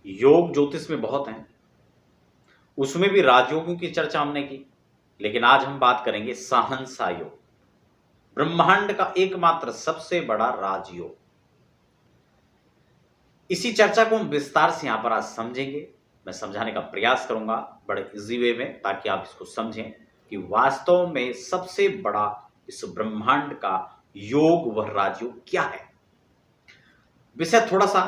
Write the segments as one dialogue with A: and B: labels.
A: योग ज्योतिष में बहुत हैं, उसमें भी राजयोगों की चर्चा हमने की, लेकिन आज हम बात करेंगे सहनसा योग, ब्रह्मांड का एकमात्र सबसे बड़ा राजयोग। इसी चर्चा को हम विस्तार से यहां पर आज समझेंगे। मैं समझाने का प्रयास करूंगा बड़े इजी वे में, ताकि आप इसको समझें कि वास्तव में सबसे बड़ा इस ब्रह्मांड का योग वह राजयोग क्या है। विषय थोड़ा सा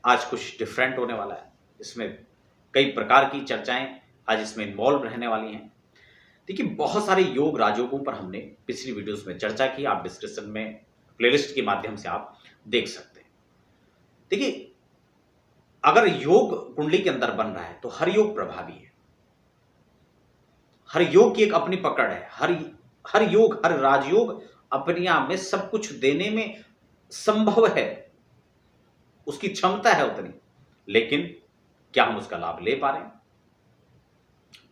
A: आज कुछ डिफरेंट होने वाला है, इसमें कई प्रकार की चर्चाएं आज इसमें इन्वॉल्व रहने वाली हैं। देखिए, बहुत सारे योग राजयोगों पर हमने पिछली वीडियोस में चर्चा की, आप डिस्क्रिप्शन में प्लेलिस्ट के माध्यम से आप देख सकते हैं। देखिए, अगर योग कुंडली के अंदर बन रहा है तो हर योग प्रभावी है। हर योग की एक अपनी पकड़ है। हर योग, हर राजयोग अपने आप में सब कुछ देने में संभव है, उसकी क्षमता है उतनी, लेकिन क्या हम उसका लाभ ले पा रहे हैं,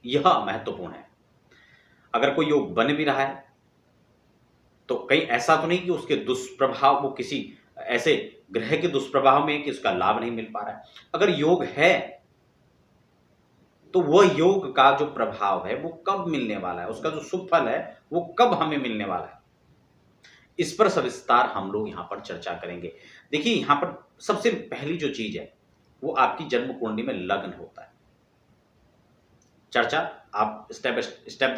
A: यह महत्वपूर्ण है। अगर कोई योग बन भी रहा है तो कहीं ऐसा तो नहीं कि उसके दुष्प्रभाव, वो किसी ऐसे ग्रह के दुष्प्रभाव में कि उसका लाभ नहीं मिल पा रहा है। अगर योग है तो वह योग का जो प्रभाव है वो कब मिलने वाला है, उसका जो शुभ फल है वो कब हमें मिलने वाला है, इस पर सविस्तार हम लोग यहां पर चर्चा करेंगे। देखिए, यहां पर सबसे पहली जो चीज है वो आपकी जन्म कुंडली में लग्न होता है। चर्चा आप स्टेप बाय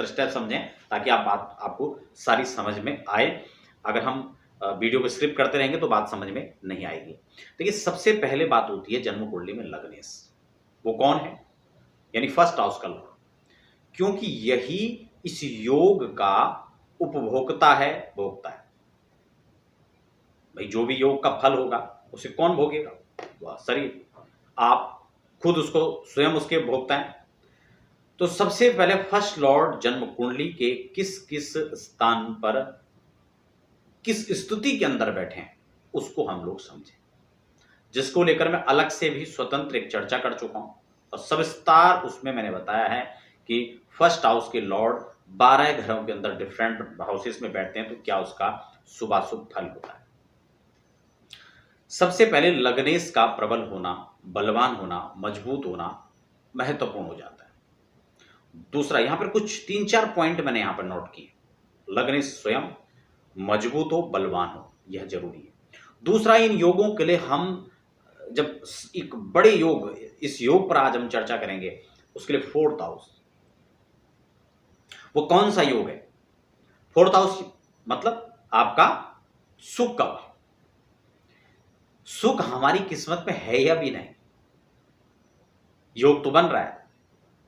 A: स्टेप समझें, ताकि आप बात आपको सारी समझ में आए। अगर हम वीडियो को स्किप करते रहेंगे तो बात समझ में नहीं आएगी। देखिए, सबसे पहले बात होती है जन्म कुंडली में लग्नेश। वो कौन है? यानी फर्स्ट हाउस का लॉर्ड, क्योंकि यही इस योग का उपभोक्ता है, भोक्ता है। भाई, जो भी योग का फल होगा उसे कौन भोगेगा? वह शरीर। आप खुद उसको स्वयं उसके भोगता है। तो सबसे पहले फर्स्ट लॉर्ड जन्म कुंडली के किस किस स्थान पर, किस स्थिति के अंदर बैठे हैं, उसको हम लोग समझें, जिसको लेकर मैं अलग से भी स्वतंत्र एक चर्चा कर चुका हूं और सविस्तार उसमें मैंने बताया है कि फर्स्ट हाउस के लॉर्ड 12 घरों के अंदर डिफरेंट हाउसेस में बैठते हैं तो क्या उसका शुभाशुभ फल होता है। सबसे पहले लग्नेश का प्रबल होना, बलवान होना, मजबूत होना महत्वपूर्ण हो जाता है। दूसरा, यहां पर कुछ 3-4 पॉइंट मैंने यहां पर नोट किए। लग्नेश स्वयं मजबूत हो, बलवान हो, यह जरूरी है। दूसरा, इन योगों के लिए हम जब एक बड़े योग, इस योग पर आज हम चर्चा करेंगे, उसके लिए फोर्थ हाउस, वो कौन सा योग है? फोर्थ हाउस मतलब आपका सुख का भाव। सुख हमारी किस्मत में है या भी नहीं, योग तो बन रहा है,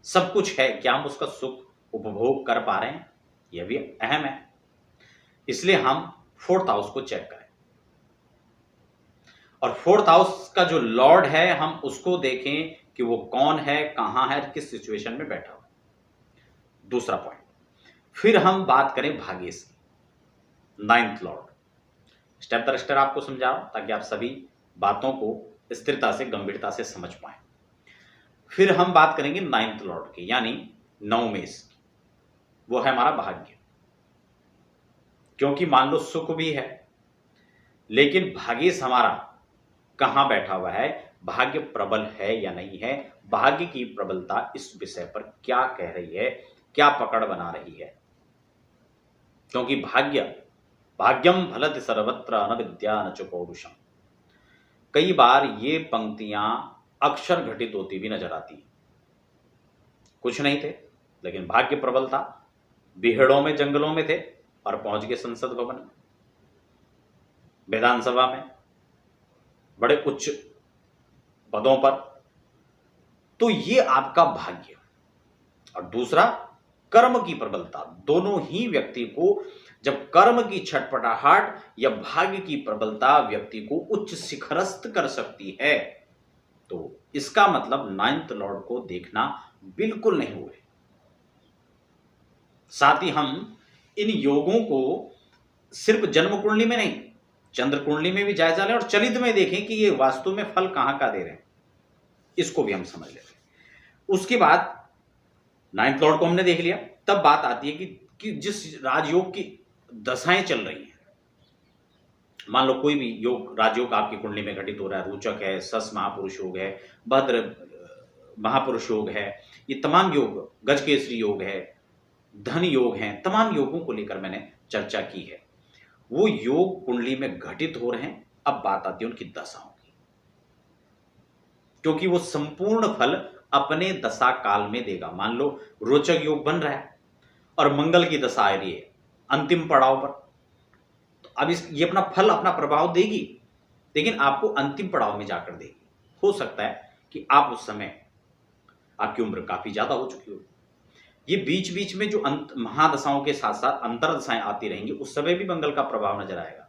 A: सब कुछ है, क्या हम उसका सुख उपभोग कर पा रहे हैं, यह भी अहम है। इसलिए हम फोर्थ हाउस को चेक करें और फोर्थ हाउस का जो लॉर्ड है हम उसको देखें कि वो कौन है, कहां है, किस सिचुएशन में बैठा हुआ है। दूसरा पॉइंट, फिर हम बात करें भाग्येश की, 9th Lord. Step by step आपको समझा रहा हूं ताकि आप सभी बातों को स्थिरता से, गंभीरता से समझ पाए। फिर हम बात करेंगे 9th लॉर्ड की, यानी नवमेश की। वो है हमारा भाग्य, क्योंकि मान लो सुख भी है लेकिन भाग्येश हमारा कहां बैठा हुआ है, भाग्य प्रबल है या नहीं है, भाग्य की प्रबलता इस विषय पर क्या कह रही है, क्या पकड़ बना रही है। क्योंकि भाग्यम फलति सर्वत्र न विद्या न च पौरुषम। कई बार ये पंक्तियां अक्षर घटित होती भी नजर आती। कुछ नहीं थे लेकिन भाग्य प्रबल था, बिहड़ों में, जंगलों में थे और पहुंच गए संसद भवन में, विधानसभा में, बड़े उच्च पदों पर। तो ये आपका भाग्य। और दूसरा, कर्म की प्रबलता। दोनों ही व्यक्ति को, जब कर्म की छटपटाहट या भाग्य की प्रबलता व्यक्ति को उच्च शिखरस्थ कर सकती है, तो इसका मतलब 9th लॉर्ड को देखना बिल्कुल नहीं हुए। साथ ही हम इन योगों को सिर्फ जन्म कुंडली में नहीं, चंद्र कुंडली में भी जायजा लें और चलित में देखें कि ये वास्तु में फल कहां का दे रहे हैं, इसको भी हम समझ लेते हैं। उसके बाद 9th लॉर्ड को हमने देख लिया, तब बात आती है कि जिस राजयोग की दशाएं चल रही हैं मान लो कोई भी योग, राजयोग आपकी कुंडली में घटित हो रहा है, रोचक है, सस महापुरुष योग है, भद्र महापुरुष योग है, ये तमाम योग, गजकेसरी योग है, धन योग हैं, तमाम योगों को लेकर मैंने चर्चा की है। वो योग कुंडली में घटित हो रहे हैं। अब बात आती है उनकी दशाओं की, क्योंकि वो संपूर्ण फल अपने दशा काल में देगा। मान लो रोचक योग बन रहा है और मंगल की दशा आ रही है अंतिम पड़ाव पर, तो अब ये अपना फल, अपना प्रभाव देगी, लेकिन आपको अंतिम पड़ाव में जाकर देगी। हो सकता है कि आप उस समय, आपकी उम्र काफी ज्यादा हो चुकी हो, ये बीच बीच में जो महादशाओं के साथ साथ अंतरदशाएं आती रहेंगी, उस समय भी मंगल का प्रभाव नजर आएगा,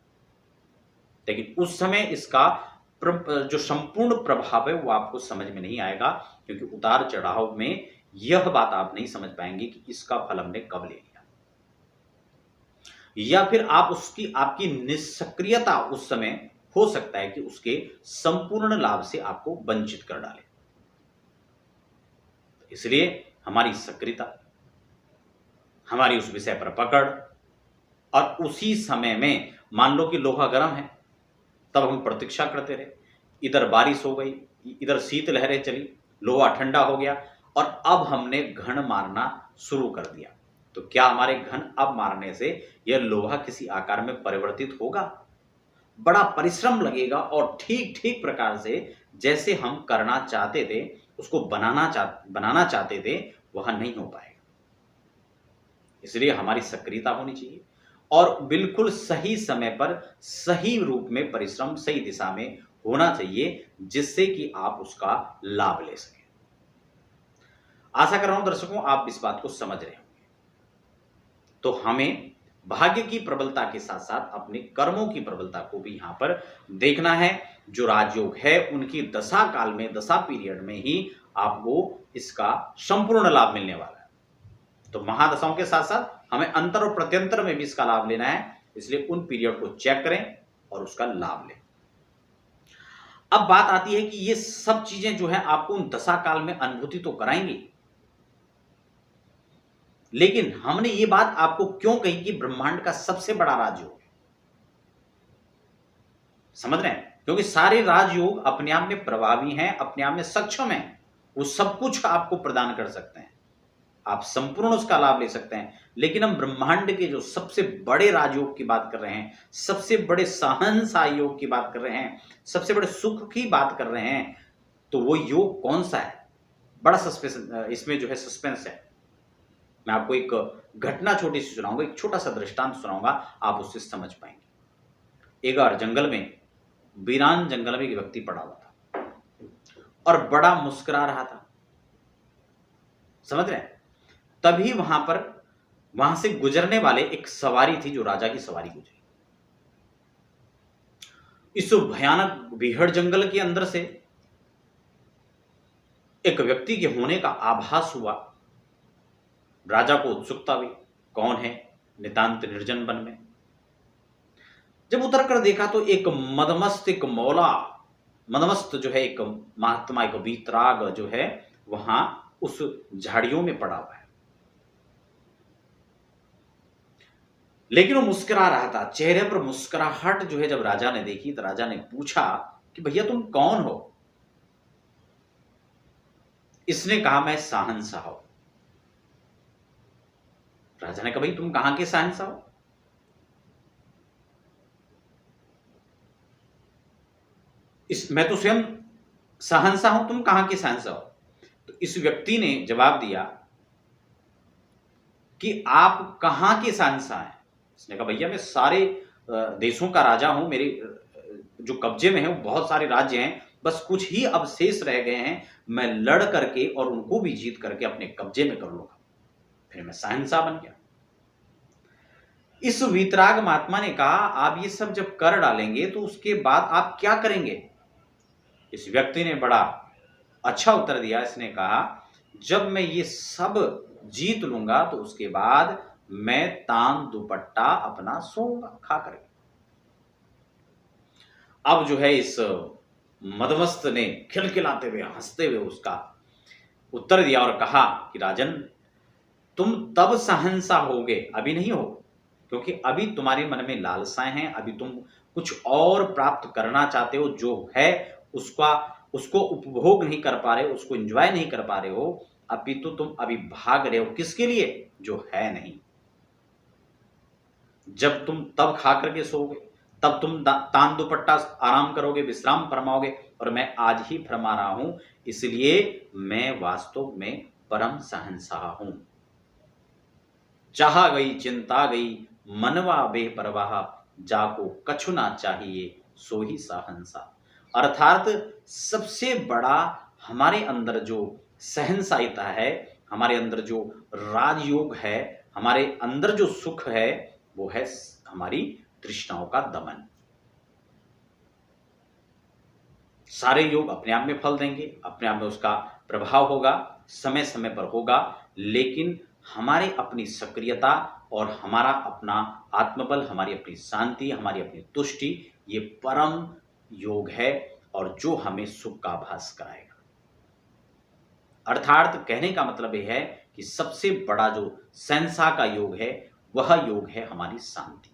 A: लेकिन उस समय इसका जो संपूर्ण प्रभाव है वो आपको समझ में नहीं आएगा, क्योंकि उतार चढ़ाव में यह बात आप नहीं समझ पाएंगे कि इसका फल हमने कब ले लिया, या फिर आप उसकी, आपकी निष्क्रियता उस समय हो सकता है कि उसके संपूर्ण लाभ से आपको वंचित कर डाले। इसलिए हमारी सक्रियता, हमारी उस विषय पर पकड़, और उसी समय में मान लो कि लोहा गर्म है, तब हम प्रतीक्षा करते रहे, इधर बारिश हो गई, इधर शीत लहरें चली, लोहा ठंडा हो गया, और अब हमने घन मारना शुरू कर दिया। तो क्या हमारे घन अब मारने से यह लोहा किसी आकार में परिवर्तित होगा? बड़ा परिश्रम लगेगा, और ठीक ठीक प्रकार से जैसे हम करना चाहते थे, उसको बनाना चाहते थे, वह नहीं हो पाएगा। इसलिए हमारी सक्रियता होनी चाहिए, और बिल्कुल सही समय पर सही रूप में परिश्रम सही दिशा में होना चाहिए, जिससे कि आप उसका लाभ ले सकें। आशा कर रहा हूं दर्शकों आप इस बात को समझ रहे होंगे। तो हमें भाग्य की प्रबलता के साथ साथ अपने कर्मों की प्रबलता को भी यहां पर देखना है। जो राजयोग है उनकी दशा काल में, दशा पीरियड में ही आपको इसका संपूर्ण लाभ मिलने वाला है। तो महादशाओं के साथ साथ हमें अंतर और प्रत्यंतर में भी इसका लाभ लेना है, इसलिए उन पीरियड को चेक करें और उसका लाभ लें। अब बात आती है कि ये सब चीजें जो है आपको उन दशा काल में अनुभूति तो कराएंगी, लेकिन हमने ये बात आपको क्यों कही कि ब्रह्मांड का सबसे बड़ा राजयोग है? समझ रहे हैं? क्योंकि सारे राजयोग अपने आप में प्रभावी हैं, अपने आप में सक्षम हैं, वो सब कुछ आपको प्रदान कर सकते हैं, आप संपूर्ण उसका लाभ ले सकते हैं। लेकिन हम ब्रह्मांड के जो सबसे बड़े राजयोग की बात कर रहे हैं, सबसे बड़े सहनशाह योग की बात कर रहे हैं, सबसे बड़े सुख की बात कर रहे हैं, तो वो योग कौन सा है? बड़ा सस्पेंस इसमें जो है, सस्पेंस है। मैं आपको एक घटना छोटी सी सुनाऊंगा, एक छोटा सा दृष्टांत सुनाऊंगा, आप उससे समझ पाएंगे। एक बार जंगल में, वीरान जंगल में एक व्यक्ति पड़ा हुआ था और बड़ा मुस्कुरा रहा था। समझ रहे हैं? तभी वहां से गुजरने वाले एक सवारी थी, जो राजा की सवारी गुजरी। इस भयानक बीहड़ जंगल के अंदर से एक व्यक्ति के होने का आभास हुआ। राजा को उत्सुकता हुई, कौन है नितांत निर्जन वन में। जब उतर कर देखा तो एक मदमस्त, एक मौला, मदमस्त जो है, एक महात्मा, एक वीतराग जो है, वहां उस झाड़ियों में पड़ा हुआ है। लेकिन वो मुस्कुरा रहा था, चेहरे पर मुस्कुराहट जो है जब राजा ने देखी, तो राजा ने पूछा कि भैया तुम कौन हो? इसने कहा मैं शहंशाह हूं। राजा ने कहा भाई तुम कहां के शहंशाह हो? मैं तो स्वयं शहंशाह हूं, तुम कहां के शहंशाह हो? तो इस व्यक्ति ने जवाब दिया कि आप कहां के शहंशाह हैं? इसने कहा भैया मैं सारे देशों का राजा हूं, मेरे जो कब्जे में है वो बहुत सारे राज्य हैं, बस कुछ ही अवशेष रह गए हैं, मैं लड़ करके और उनको भी जीत करके अपने कब्जे में कर लूंगा, फिर मैं शहंशाह बन गया। इस वीतराग महात्मा ने कहा आप ये सब जब कर डालेंगे तो उसके बाद आप क्या करेंगे? इस व्यक्ति ने बड़ा अच्छा उत्तर दिया। इसने कहा जब मैं ये सब जीत लूंगा तो उसके बाद मैं तान दुपट्टा अपना सोऊंगा खा करके। अब जो है इस मदमस्त ने खिलखिलाते हुए, हंसते हुए उसका उत्तर दिया और कहा कि राजन तुम तब शहंशाह होगे, अभी नहीं हो, क्योंकि अभी तुम्हारे मन में लालसाएं हैं, अभी तुम कुछ और प्राप्त करना चाहते हो, जो है उसको उपभोग नहीं कर पा रहे हो, उसको एंजॉय नहीं कर पा रहे हो, अपितु तुम अभी भाग रहे हो किसके लिए? जो है नहीं। जब तुम तब खा करके सोओगे, तब तुम तान दुपट्टा आराम करोगे, विश्राम फरमाओगे, और मैं आज ही फरमा रहा हूं, इसलिए मैं वास्तव में परम सहनशाह हूं। चाह गई चिंता गई मनवा बेपरवाह, जाको कछु ना चाहिए सो ही सहनसा। अर्थात सबसे बड़ा हमारे अंदर जो सहनशाहिता है, हमारे अंदर जो राजयोग है, हमारे अंदर जो सुख है, वो है हमारी तृष्णाओं का दमन। सारे योग अपने आप में फल देंगे, अपने आप में उसका प्रभाव होगा, समय समय पर होगा, लेकिन हमारे अपनी सक्रियता और हमारा अपना आत्मबल, हमारी अपनी शांति, हमारी अपनी तुष्टि, ये परम योग है और जो हमें सुख का आभास कराएगा। अर्थात कहने का मतलब यह है कि सबसे बड़ा जो सहनशाह का योग है, वह योग है हमारी शांति,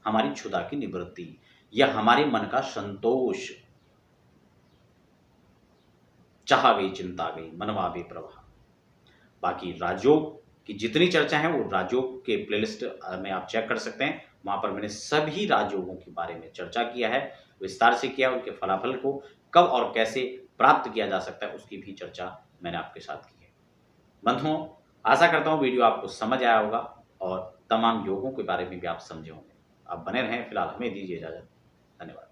A: हमारी क्षुधा की निवृत्ति, या हमारे मन का संतोष। चाह गई चिंता गई मनवा बेप्रवाह। बाकी राजयोग की जितनी चर्चा है वो राजयोग के प्लेलिस्ट में आप चेक कर सकते हैं, वहां पर मैंने सभी राजयोगों के बारे में चर्चा किया है, विस्तार से किया, उनके फलाफल को कब और कैसे प्राप्त किया जा सकता है उसकी भी चर्चा मैंने आपके साथ की है। बंधुओं, आशा करता हूँ वीडियो आपको समझ आया होगा और तमाम योगों के बारे में भी आप समझे होंगे। आप बने रहें, फिलहाल हमें दीजिए इजाजत। धन्यवाद।